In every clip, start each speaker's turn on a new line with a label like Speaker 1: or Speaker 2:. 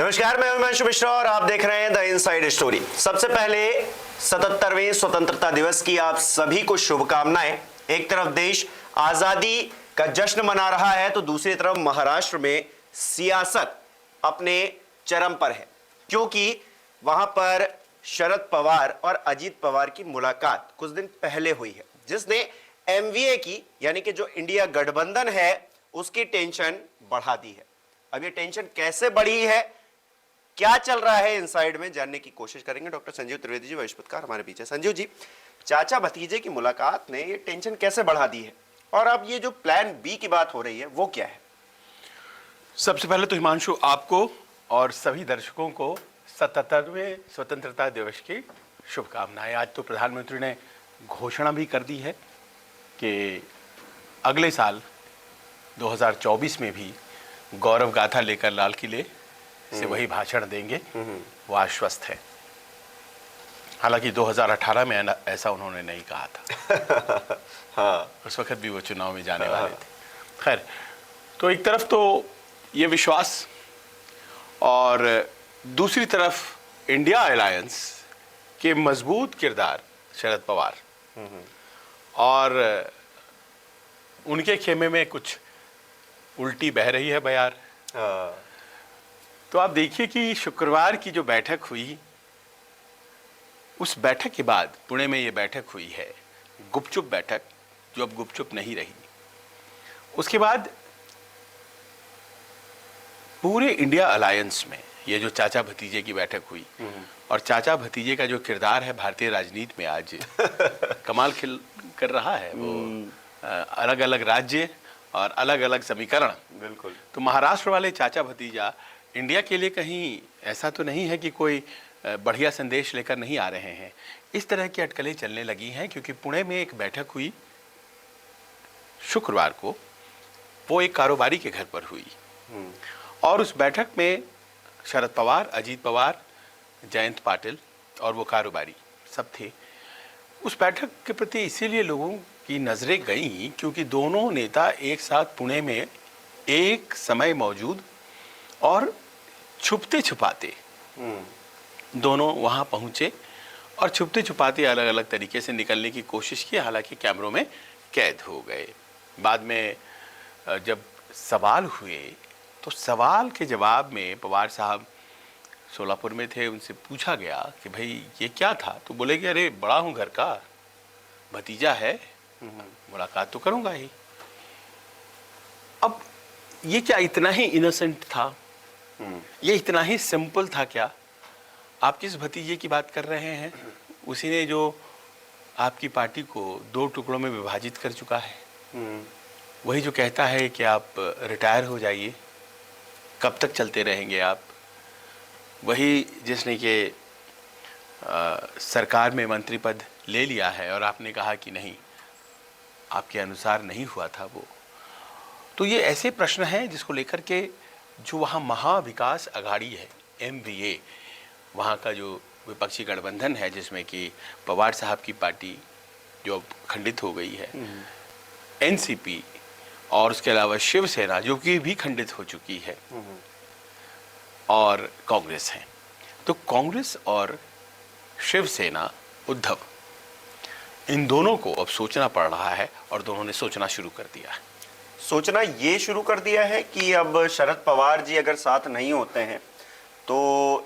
Speaker 1: नमस्कार, मैं हिमांशु मिश्रा और आप देख रहे हैं द इनसाइड स्टोरी। सबसे पहले 77वें स्वतंत्रता दिवस की आप सभी को शुभकामनाएं। एक तरफ देश आजादी का जश्न मना रहा है तो दूसरी तरफ महाराष्ट्र में सियासत अपने चरम पर है, क्योंकि वहां पर शरद पवार और अजीत पवार की मुलाकात कुछ दिन पहले हुई है, जिसने एमवीए की यानी कि जो इंडिया गठबंधन है उसकी टेंशन बढ़ा दी है। अब ये टेंशन कैसे बढ़ी है, क्या चल रहा है इनसाइड में, जानने की कोशिश करेंगे। डॉक्टर संजीव त्रिवेदी जी वरिष्ठ पत्रकार हमारे पीछे। संजीव जी, चाचा भतीजे की मुलाकात ने ये टेंशन कैसे बढ़ा दी है और अब ये जो प्लान बी की बात हो रही है वो क्या है?
Speaker 2: सबसे पहले तो हिमांशु, आपको और सभी दर्शकों को 77वें स्वतंत्रता दिवस की शुभकामनाएं। आज तो प्रधानमंत्री ने घोषणा भी कर दी है कि अगले साल 2024 में भी गौरव गाथा लेकर लाल किले से वही भाषण देंगे, वो आश्वस्त है। हालांकि 2018 में ऐसा उन्होंने नहीं कहा था।
Speaker 1: हाँ,
Speaker 2: उस वक्त भी वो चुनाव में जाने वाले थे। खैर, तो एक तरफ तो ये विश्वास और दूसरी तरफ इंडिया अलायंस के मजबूत किरदार शरद पवार और उनके खेमे में कुछ उल्टी बह रही है बयार। तो आप देखिए कि शुक्रवार की जो बैठक हुई, उस बैठक के बाद पुणे में ये बैठक हुई है, गुपचुप बैठक जो अब गुपचुप नहीं रही। उसके बाद पूरे इंडिया अलायंस में ये जो चाचा भतीजे की बैठक हुई और चाचा भतीजे का जो किरदार है भारतीय राजनीति में आज कमाल खिल कर रहा है। वो अलग अलग राज्य और अलग अलग समीकरण।
Speaker 1: बिल्कुल।
Speaker 2: तो महाराष्ट्र वाले चाचा भतीजा इंडिया के लिए कहीं ऐसा तो नहीं है कि कोई बढ़िया संदेश लेकर नहीं आ रहे हैं। इस तरह की अटकलें चलने लगी हैं क्योंकि पुणे में एक बैठक हुई शुक्रवार को, वो एक कारोबारी के घर पर हुई और उस बैठक में शरद पवार, अजीत पवार, जयंत पाटिल और वो कारोबारी सब थे। उस बैठक के प्रति इसीलिए लोगों की नजरें गई क्योंकि दोनों नेता एक साथ पुणे में एक समय मौजूद और छुपते छुपाते दोनों वहां पहुंचे और छुपते छुपाते अलग अलग तरीके से निकलने की कोशिश की। हालांकि कैमरों में कैद हो गए। बाद में जब सवाल हुए तो सवाल के जवाब में पवार साहब सोलापुर में थे, उनसे पूछा गया कि भाई ये क्या था, तो बोले कि अरे बड़ा हूं घर का, भतीजा है, मुलाकात तो करूंगा ही। अब ये क्या इतना ही इनोसेंट था, ये इतना ही सिंपल था क्या? आप किस भतीजे की बात कर रहे हैं? उसी ने जो आपकी पार्टी को दो टुकड़ों में विभाजित कर चुका है, वही जो कहता है कि आप रिटायर हो जाइए, कब तक चलते रहेंगे आप, वही जिसने कि सरकार में मंत्री पद ले लिया है और आपने कहा कि नहीं, आपके अनुसार नहीं हुआ था वो। तो ये ऐसे प्रश्न हैं जिसको लेकर के जो वहाँ महाविकास अघाड़ी है, एमवीए, वहाँ का जो विपक्षी गठबंधन है जिसमें कि पवार साहब की पार्टी जो अब खंडित हो गई है, एनसीपी और उसके अलावा शिवसेना जो कि भी खंडित हो चुकी है, और कांग्रेस है। तो कांग्रेस और शिवसेना, उद्धव, इन दोनों को अब सोचना पड़ रहा है और दोनों ने सोचना शुरू कर दिया है।
Speaker 1: सोचना ये शुरू कर दिया है कि अब शरद पवार जी अगर साथ नहीं होते हैं तो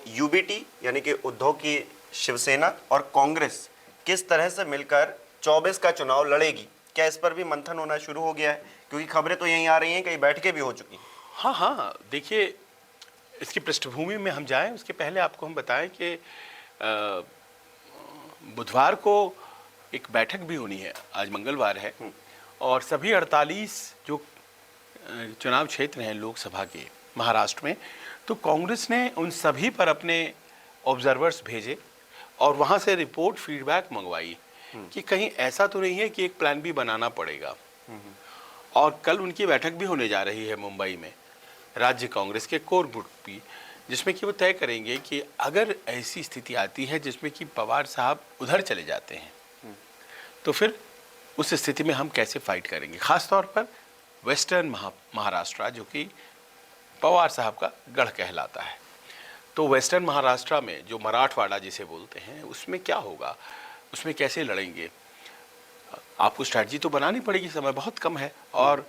Speaker 1: यूबीटी यानी कि उद्धव की शिवसेना और कांग्रेस किस तरह से मिलकर 24 का चुनाव लड़ेगी। क्या इस पर भी मंथन होना शुरू हो गया है? क्योंकि खबरें तो यहीं आ रही हैं, कई बैठकें भी हो चुकी।
Speaker 2: हाँ, देखिए, इसकी पृष्ठभूमि में हम जाएं उसके पहले आपको हम बताएं कि बुधवार को एक बैठक भी होनी है, आज मंगलवार है, और सभी 48 जो चुनाव क्षेत्र हैं लोकसभा के महाराष्ट्र में, तो कांग्रेस ने उन सभी पर अपने ऑब्जर्वर्स भेजे और वहाँ से रिपोर्ट फीडबैक मंगवाई कि कहीं ऐसा तो नहीं है कि एक प्लान भी बनाना पड़ेगा। और कल उनकी बैठक भी होने जा रही है मुंबई में, राज्य कांग्रेस के कोर ग्रुप की, जिसमें कि वो तय करेंगे कि अगर ऐसी स्थिति आती है जिसमें कि पवार साहब उधर चले जाते हैं तो फिर उस स्थिति में हम कैसे फाइट करेंगे। खास तौर पर वेस्टर्न महाराष्ट्र जो कि पवार साहब का गढ़ कहलाता है। तो वेस्टर्न महाराष्ट्र में जो मराठवाड़ा जिसे बोलते हैं उसमें क्या होगा, उसमें कैसे लड़ेंगे? आपको स्ट्रैटेजी तो बनानी पड़ेगी, समय बहुत कम है और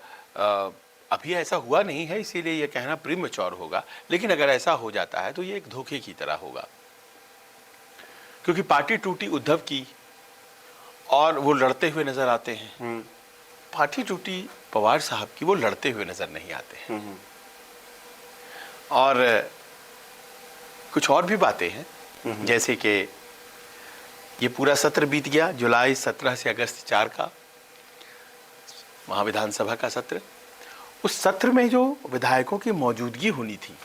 Speaker 2: अभी ऐसा हुआ नहीं है, इसीलिए ये कहना प्रीमेच्योर होगा। लेकिन अगर ऐसा हो जाता है तो ये एक धोखे की तरह होगा, क्योंकि पार्टी टूटी उद्धव की और वो लड़ते हुए नजर आते हैं। पार्टी टूटी पवार साहब की, वो लड़ते हुए नजर नहीं आते हैं। और कुछ और भी बातें हैं, जैसे कि ये पूरा सत्र बीत गया, जुलाई 17 से अगस्त 4 का महाविधानसभा का सत्र। उस सत्र में जो विधायकों की मौजूदगी होनी थी,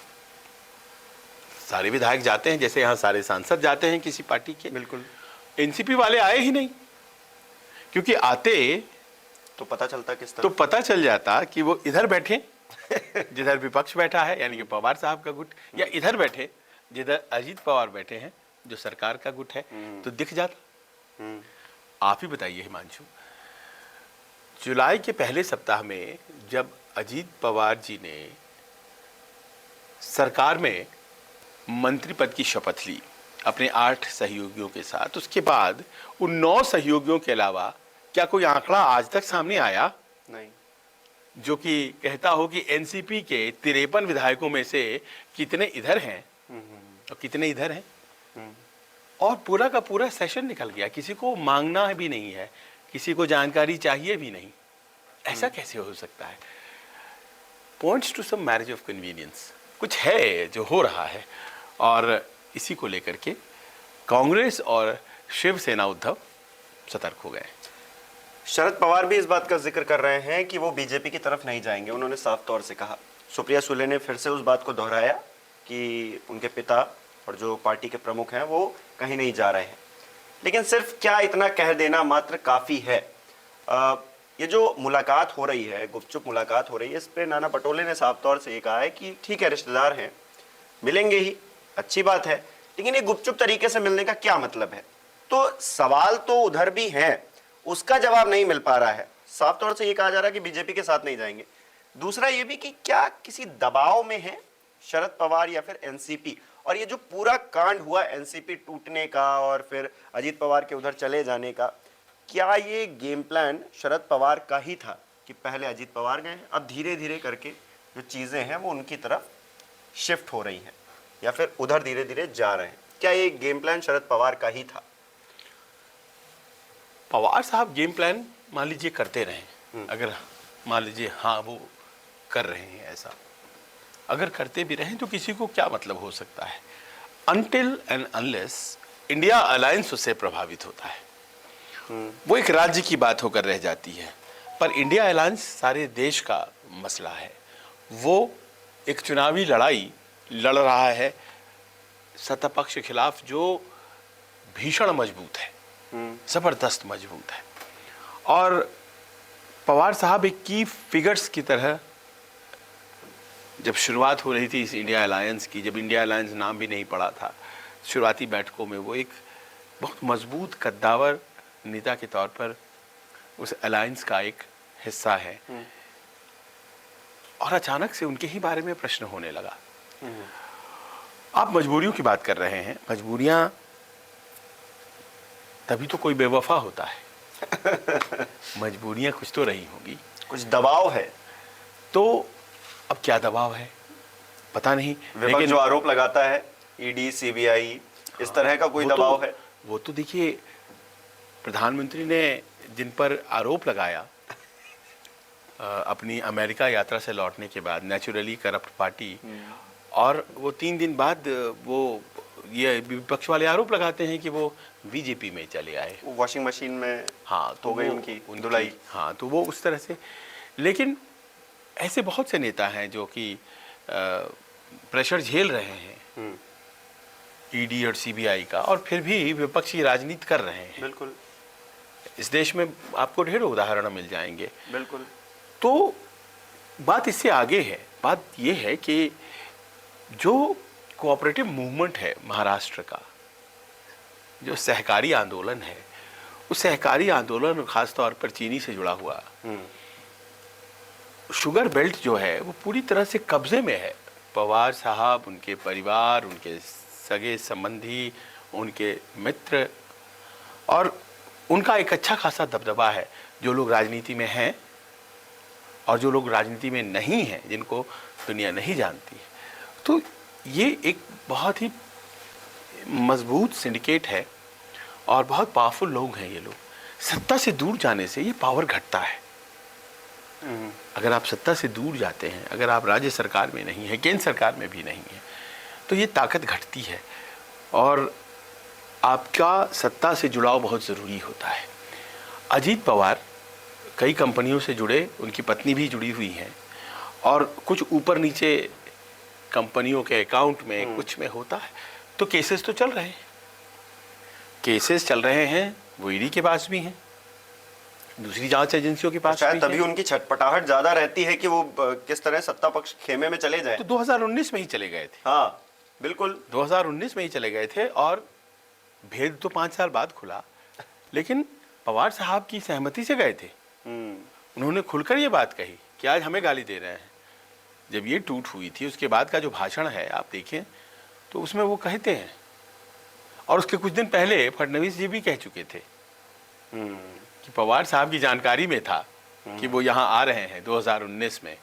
Speaker 2: सारे विधायक जाते हैं, जैसे यहाँ सारे सांसद जाते हैं किसी पार्टी के,
Speaker 1: बिल्कुल।
Speaker 2: एनसीपी वाले आए ही नहीं, क्योंकि आते
Speaker 1: तो पता चलता किस तरह,
Speaker 2: तो पता चल जाता कि वो इधर बैठे जिधर विपक्ष बैठा है, यानी कि पवार साहब का गुट, या इधर बैठे जिधर अजीत पवार बैठे हैं जो सरकार का गुट है, तो दिख जाता। आप ही बताइए हिमांशु, जुलाई के पहले सप्ताह में जब अजीत पवार जी ने सरकार में मंत्री पद की शपथ ली अपने 8 सहयोगियों के साथ, उसके बाद उन 9 सहयोगियों के अलावा क्या कोई आंकड़ा आज तक सामने आया
Speaker 1: नहीं
Speaker 2: जो कि कहता हो कि एनसीपी के 53 विधायकों में से कितने इधर हैं और कितने इधर हैं? और पूरा का पूरा सेशन निकल गया, किसी को मांगना भी नहीं है, किसी को जानकारी चाहिए भी नहीं। ऐसा कैसे हो सकता है? Points to some marriage of convenience, कुछ है जो हो रहा है। और इसी को लेकर के कांग्रेस और शिवसेना उद्धव सतर्क हो गए।
Speaker 1: शरद पवार भी इस बात का जिक्र कर रहे हैं कि वो बीजेपी की तरफ नहीं जाएंगे। उन्होंने साफ तौर से कहा। सुप्रिया सुले ने फिर से उस बात को दोहराया कि उनके पिता और जो पार्टी के प्रमुख हैं वो कहीं नहीं जा रहे हैं। लेकिन सिर्फ क्या इतना कह देना मात्र काफ़ी है? ये जो मुलाकात हो रही है, गुपचुप मुलाकात हो रही है, इस पर नाना पटोले ने साफ तौर से ये कहा है कि ठीक है, रिश्तेदार हैं, मिलेंगे ही, अच्छी बात है, लेकिन ये गुपचुप तरीके से मिलने का क्या मतलब है? तो सवाल तो उधर भी हैं, उसका जवाब नहीं मिल पा रहा है। साफ तौर से ये कहा जा रहा है कि बीजेपी के साथ नहीं जाएंगे। दूसरा ये भी कि क्या किसी दबाव में है शरद पवार या फिर एनसीपी? और ये जो पूरा कांड हुआ एनसीपी टूटने का और फिर अजीत पवार के उधर चले जाने का, क्या ये गेम प्लान शरद पवार का ही था कि पहले अजीत पवार गए हैं, अब धीरे धीरे करके जो चीजें हैं वो उनकी तरफ शिफ्ट हो रही हैं, या फिर उधर धीरे धीरे जा रहे हैं? क्या ये गेम प्लान शरद पवार का ही था?
Speaker 2: पवार साहब गेम प्लान मान लीजिए करते रहे, अगर मान लीजिए हाँ वो कर रहे हैं ऐसा, अगर करते भी रहें तो किसी को क्या मतलब हो सकता है? Until and unless India alliance उससे प्रभावित होता है, वो एक राज्य की बात होकर रह जाती है। पर इंडिया अलायंस सारे देश का मसला है। वो एक चुनावी लड़ाई लड़ रहा है सत्ता पक्ष के खिलाफ जो भीषण मजबूत है, जबरदस्त मजबूत है। और पवार साहब एक की फिगर्स की तरह, जब शुरुआत हो रही थी इस इंडिया अलायंस की, जब इंडिया अलायंस नाम भी नहीं पड़ा था, शुरुआती बैठकों में वो एक बहुत मजबूत कद्दावर नेता के तौर पर उस अलायंस का एक हिस्सा है। और अचानक से उनके ही बारे में प्रश्न होने लगा। आप मजबूरियों की बात कर रहे हैं, मजबूरियां तभी तो कोई बेवफा होता है। मजबूरियां कुछ तो रही होंगी,
Speaker 1: कुछ दबाव है।
Speaker 2: तो अब क्या दबाव है पता नहीं,
Speaker 1: लेकिन जो आरोप लगाता है ईडी सीबीआई, इस तरह का कोई दबाव है?
Speaker 2: वो तो देखिए, प्रधानमंत्री ने जिन पर आरोप लगाया अपनी अमेरिका यात्रा से लौटने के बाद, नेचुरली करप्ट पार्टी, और वो 3 दिन बाद वो ये विपक्ष वाले आरोप लगाते हैं कि वो बीजेपी में चले आए,
Speaker 1: वॉशिंग मशीन में
Speaker 2: हाँ तो
Speaker 1: हो गई उनकी धुलाई।
Speaker 2: हाँ तो वो उस तरह से। लेकिन ऐसे बहुत से नेता हैं जो कि प्रेशर झेल रहे हैं ईडी और सीबीआई का, और फिर भी विपक्षी राजनीति कर रहे हैं।
Speaker 1: बिल्कुल,
Speaker 2: इस देश में आपको ढेरों उदाहरण मिल जाएंगे।
Speaker 1: बिल्कुल।
Speaker 2: तो बात इससे आगे है। बात ये है कि जो कोऑपरेटिव मूवमेंट है महाराष्ट्र का, जो सहकारी आंदोलन है, उस सहकारी आंदोलन खासतौर पर चीनी से जुड़ा हुआ शुगर बेल्ट जो है वो पूरी तरह से कब्जे में है। पवार साहब, उनके परिवार, उनके सगे संबंधी, उनके मित्र, और उनका एक अच्छा खासा दबदबा है। जो लोग राजनीति में हैं और जो लोग राजनीति में नहीं हैं, जिनको दुनिया नहीं जानती है, तो ये एक बहुत ही मजबूत सिंडिकेट है और बहुत पावरफुल लोग हैं ये लोग। सत्ता से दूर जाने से ये पावर घटता है। अगर आप सत्ता से दूर जाते हैं, अगर आप राज्य सरकार में नहीं है, केंद्र सरकार में भी नहीं है, तो ये ताकत घटती है और आपका सत्ता से जुड़ाव बहुत ज़रूरी होता है। अजीत पवार कई कंपनियों से जुड़े, उनकी पत्नी भी जुड़ी हुई हैं, और कुछ ऊपर नीचे कंपनियों के अकाउंट में कुछ में होता है, तो केसेस तो चल रहे हैं, केसेस चल रहे हैं, वो ईडी के पास भी हैं, दूसरी जांच एजेंसियों के पास
Speaker 1: शायद
Speaker 2: भी
Speaker 1: तभी
Speaker 2: है।
Speaker 1: उनकी छटपटाहट ज्यादा रहती है कि वो किस तरह सत्ता पक्ष खेमे में चले जाए।
Speaker 2: तो 2019 में ही चले गए थे।
Speaker 1: हाँ बिल्कुल,
Speaker 2: 2019 में ही चले गए थे और भेद तो 5 साल बाद खुला, लेकिन पवार साहब की सहमति से गए थे। उन्होंने खुलकर ये बात कही कि आज हमें गाली दे रहे हैं। जब ये टूट हुई थी, उसके बाद का जो भाषण है आप देखें तो उसमें वो कहते हैं, और उसके कुछ दिन पहले फडणवीस जी भी कह चुके थे कि पवार साहब की जानकारी में था कि वो यहाँ आ रहे हैं 2019 में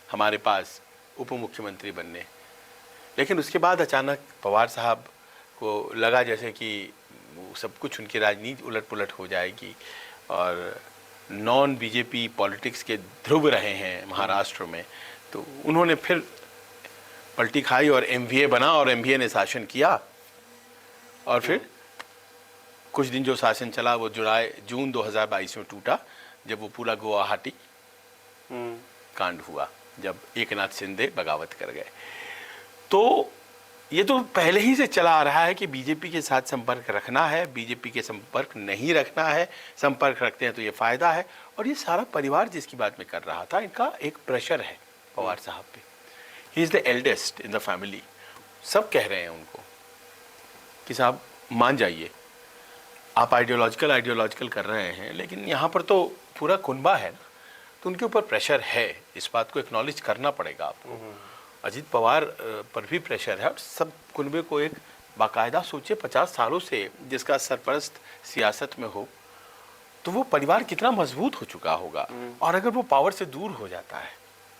Speaker 2: हमारे पास उप मुख्यमंत्री बनने। लेकिन उसके बाद अचानक पवार साहब को लगा जैसे कि वो सब कुछ उनकी राजनीति उलट पुलट हो जाएगी, और नॉन बीजेपी पॉलिटिक्स के ध्रुव रहे हैं महाराष्ट्र में, तो उन्होंने फिर पलटी खाई और एमवीए बना, और एमवीए ने शासन किया, और फिर कुछ दिन जो शासन चला वो जून 2022 में टूटा, जब वो पूरा गुवाहाटी कांड हुआ, जब एकनाथ शिंदे बगावत कर गए। तो ये तो पहले ही से चला आ रहा है कि बीजेपी के साथ संपर्क रखना है, बीजेपी के संपर्क नहीं रखना है, संपर्क रखते हैं तो ये फायदा है। और ये सारा परिवार जिसकी बात में कर रहा था, इनका एक प्रेशर है पवार साहब पे। He is the eldest in the family. सब कह रहे हैं उनको कि साहब मान जाइए, आप आइडियोलॉजिकल कर रहे हैं, लेकिन यहाँ पर तो पूरा कुनबा है ना, तो उनके ऊपर प्रेशर है, इस बात को एक्नॉलेज करना पड़ेगा आपको। अजीत पवार पर भी प्रेशर है, और सब कुनबे को एक बाकायदा सोचे 50 सालों से जिसका सरपरस्त सियासत में हो, तो वो परिवार कितना मजबूत हो चुका होगा। और अगर वो पावर से दूर हो जाता है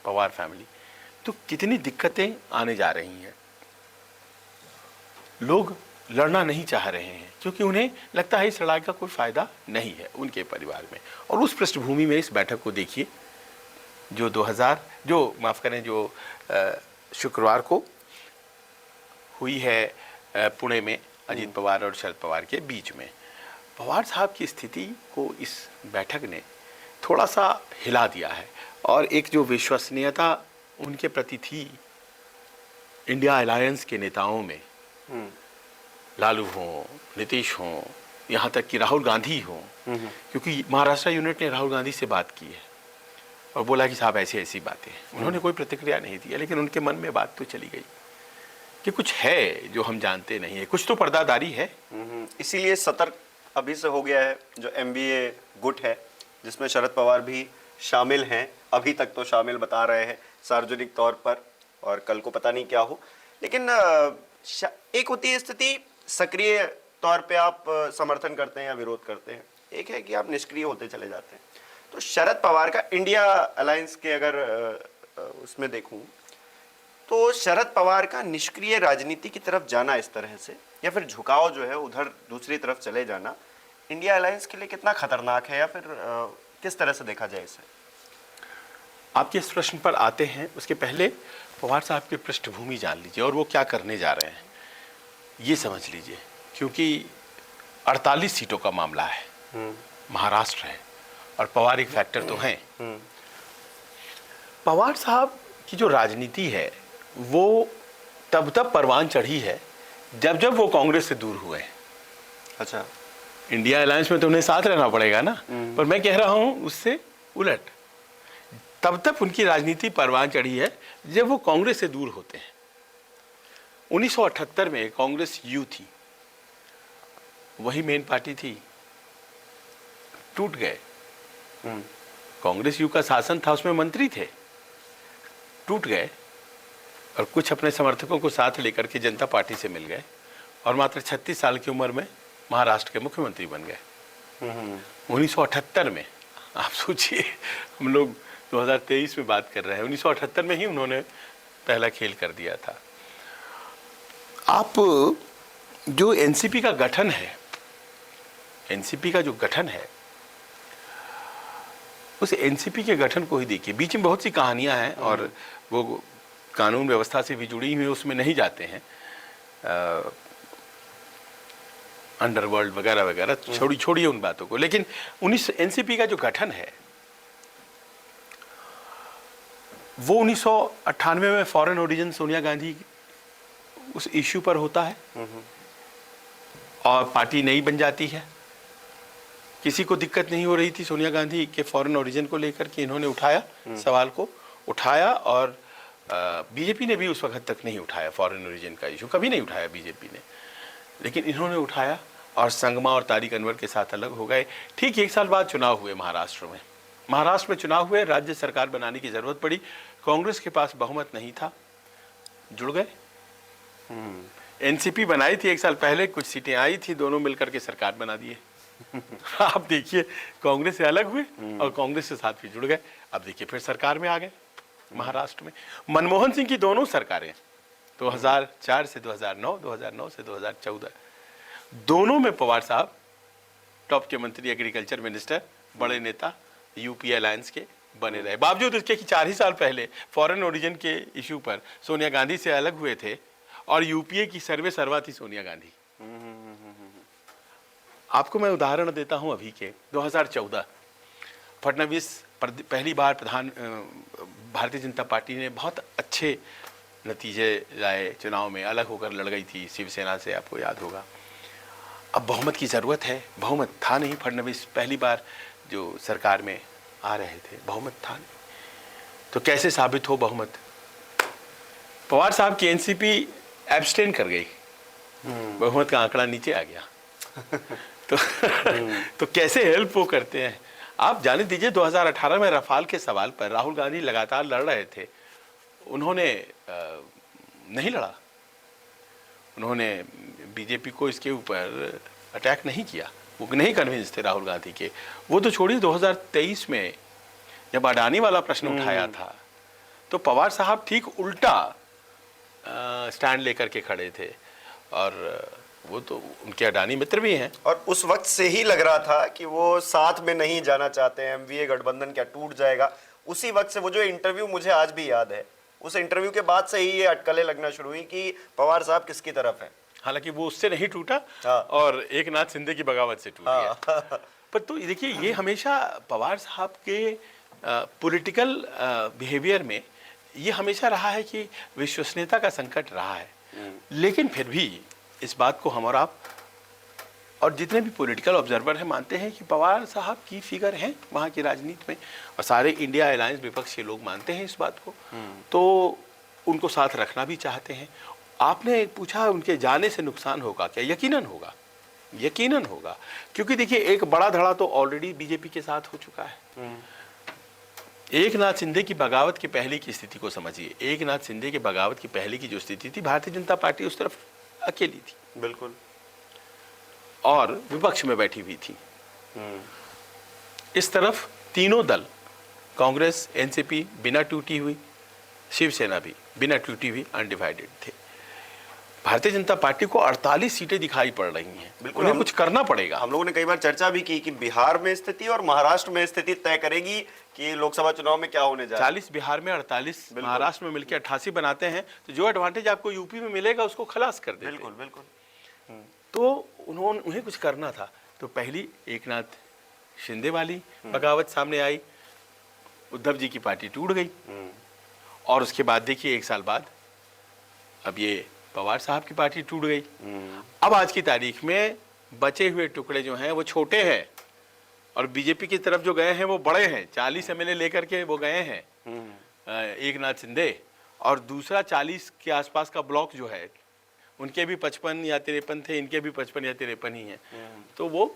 Speaker 2: पवार फैमिली, तो कितनी दिक्कतें आने जा रही हैं। लोग लड़ना नहीं चाह रहे हैं क्योंकि उन्हें लगता है इस लड़ाई का कोई फायदा नहीं है उनके परिवार में। और उस पृष्ठभूमि में इस बैठक को देखिए जो शुक्रवार को हुई है पुणे में अजीत पवार और शरद पवार के बीच में। पवार साहब की स्थिति को इस बैठक ने थोड़ा सा हिला दिया है, और एक जो विश्वसनीयता उनके प्रति थी इंडिया अलायंस के नेताओं में, लालू हों, नीतीश हों, यहाँ तक कि राहुल गांधी हों, क्योंकि महाराष्ट्र यूनिट ने राहुल गांधी से बात की है और बोला कि साहब ऐसी ऐसी बातें हैं। उन्होंने कोई प्रतिक्रिया नहीं दी, लेकिन उनके मन में बात तो चली गई कि कुछ है जो हम जानते नहीं है, कुछ तो पर्दादारी है।
Speaker 1: इसीलिए सतर्क अभी से हो गया है जो एमबीए गुट है, जिसमें शरद पवार भी शामिल हैं। अभी तक तो शामिल बता रहे हैं सार्वजनिक तौर पर, और कल को पता नहीं क्या हो। लेकिन एक होती है स्थिति, सक्रिय तौर पे आप समर्थन करते हैं या विरोध करते हैं, एक है कि आप निष्क्रिय होते चले जाते हैं। तो शरद पवार का इंडिया अलायंस के अगर उसमें देखूं तो शरद पवार का निष्क्रिय राजनीति की तरफ जाना इस तरह से, या फिर झुकाव जो है उधर दूसरी तरफ चले जाना, इंडिया अलायंस के लिए कितना खतरनाक है, या फिर किस तरह से देखा जाए इसे?
Speaker 2: आपके इस प्रश्न पर आते हैं, उसके पहले पवार साहब की पृष्ठभूमि जान लीजिए और वो क्या करने जा रहे हैं ये समझ लीजिए। क्योंकि 48 सीटों का मामला है, महाराष्ट्र है, और पवार एक फैक्टर तो हैं। पवार साहब की जो राजनीति है वो तब परवान चढ़ी है जब वो कांग्रेस से दूर हुए हैं।
Speaker 1: अच्छा,
Speaker 2: इंडिया अलायंस में तो उन्हें साथ रहना पड़ेगा ना, पर मैं कह रहा हूं उससे उलट, तब उनकी राजनीति परवान चढ़ी है जब वो कांग्रेस से दूर होते हैं। 1978 में कांग्रेस यू थी, वही मेन पार्टी थी, टूट गए। कांग्रेस यू का शासन था, उसमें मंत्री थे, टूट गए, और कुछ अपने समर्थकों को साथ लेकर के जनता पार्टी से मिल गए, और मात्र 36 साल की उम्र में महाराष्ट्र के मुख्यमंत्री बन गए 1978 में। आप सोचिए, हम लोग 2023 में बात कर रहे हैं, 1978 में ही उन्होंने पहला खेल कर दिया था। आप जो एनसीपी का गठन है, एनसीपी का जो गठन है, उस एनसीपी के गठन को ही देखिए। बीच में बहुत सी कहानियां हैं और वो कानून व्यवस्था से भी जुड़ी हुई, उसमें नहीं जाते हैं, अंडरवर्ल्ड वगैरह वगैरह, छोड़िए उन बातों को। लेकिन एनसीपी का जो गठन है वो 1998 में फॉरेन ओरिजिन सोनिया गांधी उस इश्यू पर होता है और पार्टी नई बन जाती है। किसी को दिक्कत नहीं हो रही थी सोनिया गांधी के फॉरेन ओरिजिन को लेकर के, इन्होंने उठाया सवाल को उठाया, और बीजेपी ने भी उस वक्त तक नहीं उठाया फॉरेन ओरिजिन का इशू, कभी नहीं उठाया बीजेपी ने, लेकिन इन्होंने उठाया और संगमा और तारिक अनवर के साथ अलग हो गए। ठीक 1 साल बाद चुनाव हुए महाराष्ट्र में चुनाव हुए, राज्य सरकार बनाने की जरूरत पड़ी, कांग्रेस के पास बहुमत नहीं था, जुड़ गए। एनसीपी बनाई थी 1 साल पहले, कुछ सीटें आई थी, दोनों मिलकर के सरकार बना दिए। आप देखिए, कांग्रेस से अलग हुए और कांग्रेस के साथ भी जुड़ गए। अब देखिए फिर सरकार में आ गए महाराष्ट्र में। मनमोहन सिंह की दोनों सरकारें 2004 से 2009, 2009 से 2014, दोनों में पवार साहब टॉप के मंत्री, एग्रीकल्चर मिनिस्टर, बड़े नेता, यूपीए अलायंस के बने रहे, बावजूद इसके कि 4 ही साल पहले फॉरेन ओरिजिन के इशू पर सोनिया गांधी से अलग हुए थे और यूपीए की सर्वे सर्वा थी सोनिया गांधी। आपको मैं उदाहरण देता हूं अभी के 2014, फडणवीस पहली बार भारतीय जनता पार्टी ने बहुत अच्छे नतीजे लाए चुनाव में, अलग होकर लड़ गई थी शिवसेना से, आपको याद होगा। अब बहुमत की ज़रूरत है, बहुमत था नहीं, फडणवीस पहली बार जो सरकार में आ रहे थे, बहुमत था नहीं, तो कैसे साबित हो बहुमत? पवार साहब की एनसीपी एब्सटेन कर गई, बहुमत का आंकड़ा नीचे आ गया। तो कैसे हेल्प वो करते हैं आप जाने दीजिए। 2018 में रफाल के सवाल पर राहुल गांधी लगातार लड़ रहे थे, उन्होंने नहीं लड़ा, उन्होंने बीजेपी को इसके ऊपर अटैक नहीं किया, वो नहीं कन्विंस थे राहुल गांधी के। वो तो छोड़िए, 2023 में जब अडानी वाला प्रश्न उठाया था तो पवार साहब ठीक उल्टा स्टैंड लेकर के खड़े थे, और वो तो उनके अडानी मित्र भी हैं।
Speaker 1: और उस वक्त से ही लग रहा था कि वो साथ में नहीं जाना चाहते हैं, एमवीए गठबंधन क्या टूट जाएगा। उसी वक्त से वो जो इंटरव्यू मुझे आज भी याद है, उस इंटरव्यू के बाद से ही ये अटकलें लगना शुरू हुई कि पवार साहब किसकी तरफ है।
Speaker 2: हालांकि वो उससे नहीं टूटा,
Speaker 1: हाँ।
Speaker 2: और एक नाथ शिंदे की बगावत से टूट गया। पर तो देखिए, ये हमेशा पवार साहब के पॉलिटिकल बिहेवियर में ये हमेशा रहा है कि विश्वसनीयता का संकट रहा है। लेकिन फिर भी इस बात को हम और आप और जितने भी पॉलिटिकल ऑब्जर्वर हैं मानते हैं कि पवार साहब की फिगर हैं वहाँ की राजनीति में, और सारे इंडिया अलायंस विपक्ष के लोग मानते हैं इस बात को, तो उनको साथ रखना भी चाहते हैं। आपने पूछा उनके जाने से नुकसान होगा क्या? यकीनन होगा, यकीनन होगा, क्योंकि देखिए एक बड़ा धड़ा तो ऑलरेडी बीजेपी के साथ हो चुका है। एक नाथ शिंदे की बगावत के पहले की स्थिति को समझिए। एक नाथ शिंदे के बगावत की पहले की जो स्थिति थी, भारतीय जनता पार्टी उस तरफ अकेली थी,
Speaker 1: बिल्कुल,
Speaker 2: और विपक्ष में बैठी हुई थी। इस तरफ तीनों दल, कांग्रेस, एनसीपी बिना टूटी हुई, शिवसेना भी बिना टूटी हुई अनडिवाइडेड थे। भारतीय जनता पार्टी को 48 सीटें दिखाई पड़ रही हैं,
Speaker 1: बिल्कुल,
Speaker 2: उन्हें कुछ करना पड़ेगा।
Speaker 1: हम लोगों ने कई बार चर्चा भी की कि बिहार में स्थिति और महाराष्ट्र में स्थिति तय करेगी कि लोकसभा चुनाव में क्या होने जा रहा है।
Speaker 2: 40 बिहार में, 48 महाराष्ट्र में मिलकर 88 बनाते हैं, तो जो एडवांटेज आपको यूपी में मिलेगा उसको खलास कर देते हैं।
Speaker 1: बिल्कुल बिल्कुल।
Speaker 2: तो उन्हें कुछ करना था, तो पहली एक नाथ शिंदे वाली बगावत सामने आई, उद्धव जी की पार्टी टूट गई, और उसके बाद देखिए 1 साल बाद अब ये पवार साहब की पार्टी टूट गई। अब आज की तारीख में बचे हुए टुकड़े जो हैं वो छोटे हैं, और बीजेपी की तरफ जो गए हैं वो बड़े हैं। 40 एमएलए लेकर के वो गए हैं एक नाथ शिंदे, और दूसरा 40 के आसपास का ब्लॉक जो है, उनके भी 55 या 53 थे, इनके भी 55 या 53 ही हैं, तो वो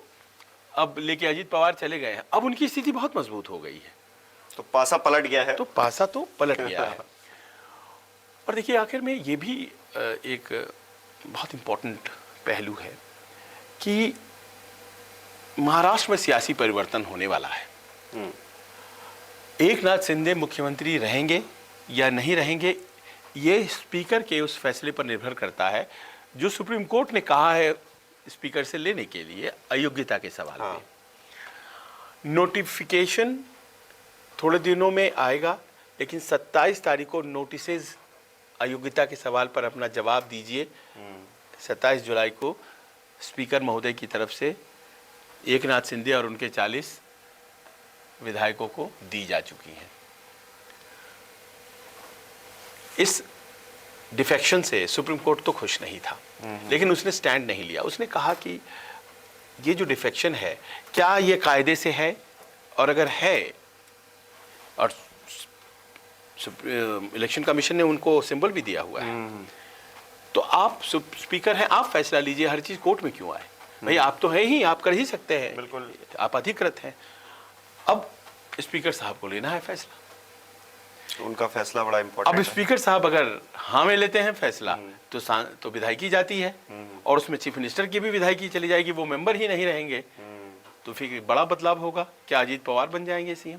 Speaker 2: अब लेके अजीत पवार चले गए हैं। अब उनकी स्थिति बहुत मजबूत हो गई है,
Speaker 1: तो पासा पलट गया है।
Speaker 2: तो पासा तो पलट गया है। और देखिए आखिर में ये भी एक बहुत इम्पोर्टेंट पहलू है कि महाराष्ट्र में सियासी परिवर्तन होने वाला है। एक नाथ शिंदे मुख्यमंत्री रहेंगे या नहीं रहेंगे, ये स्पीकर के उस फैसले पर निर्भर करता है जो सुप्रीम कोर्ट ने कहा है स्पीकर से लेने के लिए अयोग्यता के सवाल पे। नोटिफिकेशन थोड़े दिनों में आएगा, लेकिन 27 तारीख को नोटिसेज अयोग्यता के सवाल पर अपना जवाब दीजिए। 27 जुलाई को स्पीकर महोदय की तरफ से एक नाथ शिंदे और उनके 40 विधायकों को दी जा चुकी हैं। इस डिफेक्शन से सुप्रीम कोर्ट तो खुश नहीं था, लेकिन उसने स्टैंड नहीं लिया। उसने कहा कि ये जो डिफेक्शन है क्या ये कायदे से है, और अगर है और इलेक्शन कमीशन ने उनको सिंबल भी दिया हुआ है, तो आप स्पीकर हैं, आप फैसला लीजिए, हर चीज कोर्ट में क्यों आए? भाई आप तो हैं ही, आप कर ही सकते हैं,
Speaker 1: बिल्कुल
Speaker 2: आप अधिकृत हैं। अब स्पीकर साहब को लेना है फैसला,
Speaker 1: उनका फैसला बड़ा इंपॉर्टेंट
Speaker 2: अब
Speaker 1: है।
Speaker 2: स्पीकर साहब अगर हाँ में लेते हैं फैसला तो विधायकी जाती है, और उसमें चीफ मिनिस्टर की भी विधायकी चली जाएगी, वो मेंबर ही नहीं रहेंगे, तो फिर बड़ा बदलाव होगा। क्या अजीत पवार बन जाएंगे सीएम?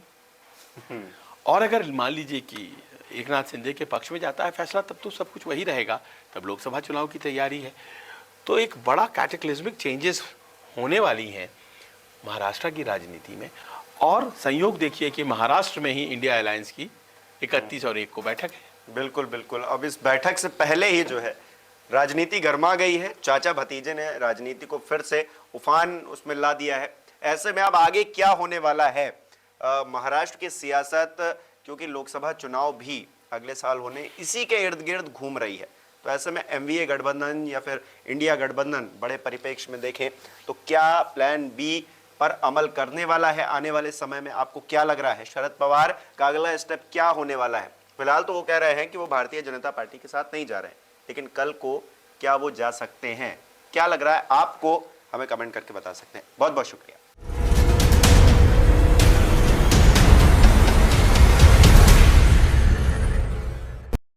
Speaker 2: और अगर मान लीजिए कि एक नाथ शिंदे के पक्ष में जाता है फैसला, तब तो सब कुछ वही रहेगा, तब लोकसभा चुनाव की तैयारी है। तो एक बड़ा कैटेक्लिज्मिक चेंजेस होने वाली हैं महाराष्ट्र की राजनीति में। और संयोग देखिए कि महाराष्ट्र में ही इंडिया अलायंस की 31 और 1 को बैठक है।
Speaker 1: बिल्कुल बिल्कुल। अब इस बैठक से पहले ही जो है राजनीति गर्मा गई है। चाचा भतीजे ने राजनीति को फिर से उफान उसमें ला दिया है। ऐसे में अब आगे क्या होने वाला है महाराष्ट्र की सियासत, क्योंकि लोकसभा चुनाव भी अगले साल होने इसी के इर्द गिर्द घूम रही है। तो ऐसे में एमवीए गठबंधन या फिर इंडिया गठबंधन बड़े परिप्रेक्ष्य में देखें तो क्या प्लान बी पर अमल करने वाला है आने वाले समय में? आपको क्या लग रहा है शरद पवार का अगला स्टेप क्या होने वाला है? फिलहाल तो वो कह रहे हैं कि वो भारतीय जनता पार्टी के साथ नहीं जा रहे हैं, लेकिन कल को क्या वो जा सकते हैं? क्या लग रहा है आपको? हमें कमेंट करके बता सकते हैं। बहुत बहुत शुक्रिया।